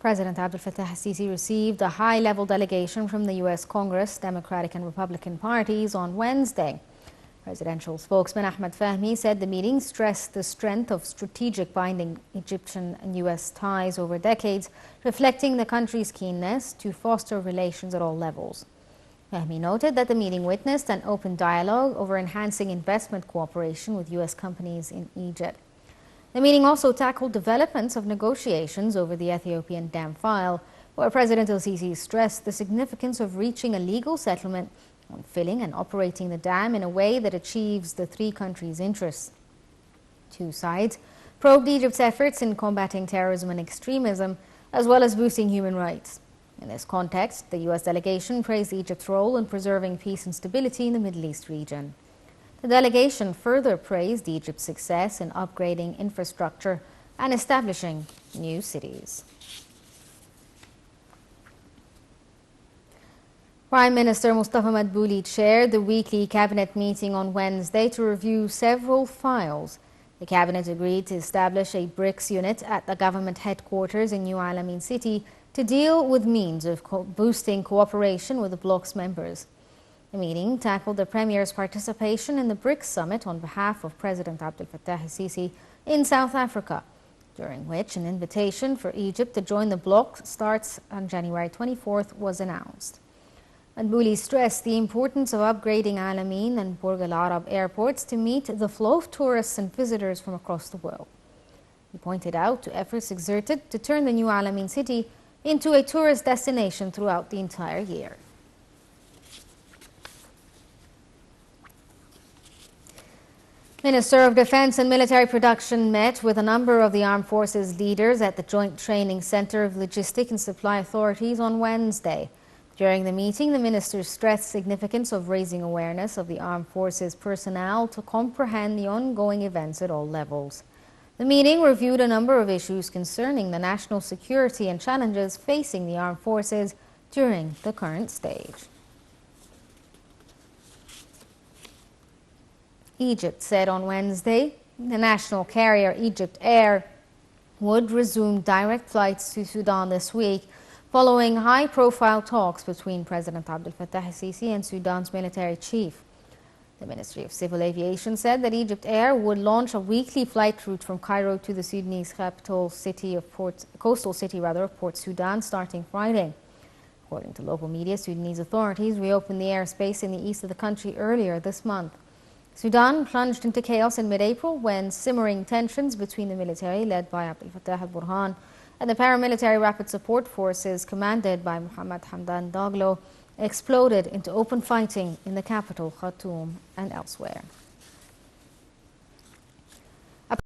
President Abdel Fattah al-Sisi received a high-level delegation from the U.S. Congress, Democratic and Republican parties on Wednesday. Presidential spokesman Ahmed Fahmy said the meeting stressed the strength of strategic binding Egyptian and U.S. ties over decades, reflecting the country's keenness to foster relations at all levels. Fahmy noted that the meeting witnessed an open dialogue over enhancing investment cooperation with U.S. companies in Egypt. The meeting also tackled developments of negotiations over the Ethiopian dam file, where President el-Sisi stressed the significance of reaching a legal settlement on filling and operating the dam in a way that achieves the three countries' interests. Two sides probed Egypt's efforts in combating terrorism and extremism, as well as boosting human rights. In this context, the U.S. delegation praised Egypt's role in preserving peace and stability in the Middle East region. The delegation further praised Egypt's success in upgrading infrastructure and establishing new cities. Prime Minister Mustafa Madbouli chaired the weekly cabinet meeting on Wednesday to review several files. The cabinet agreed to establish a BRICS unit at the government headquarters in New Alamein City to deal with means of boosting cooperation with the bloc's members. The meeting tackled the Premier's participation in the BRICS summit on behalf of President Abdel Fattah al-Sisi in South Africa, during which an invitation for Egypt to join the bloc starts on January 24th was announced. Madbouli stressed the importance of upgrading Alamein and Burj Al Arab airports to meet the flow of tourists and visitors from across the world. He pointed out to efforts exerted to turn the New Alamein city into a tourist destination throughout the entire year. Minister of Defense and Military Production met with a number of the Armed Forces leaders at the Joint Training Center of Logistic and Supply Authorities on Wednesday. During the meeting, the minister stressed the significance of raising awareness of the Armed Forces personnel to comprehend the ongoing events at all levels. The meeting reviewed a number of issues concerning the national security and challenges facing the Armed Forces during the current stage. Egypt said on Wednesday the national carrier Egypt Air would resume direct flights to Sudan this week, following high-profile talks between President Abdel Fattah al-Sisi and Sudan's military chief. The Ministry of Civil Aviation said that Egypt Air would launch a weekly flight route from Cairo to the Sudanese coastal city of Port Sudan starting Friday. According to local media, Sudanese authorities reopened the airspace in the east of the country earlier this month. Sudan plunged into chaos in mid-April when simmering tensions between the military led by Abdel Fattah al-Burhan and the paramilitary rapid support forces commanded by Mohammed Hamdan Daglo exploded into open fighting in the capital Khartoum and elsewhere.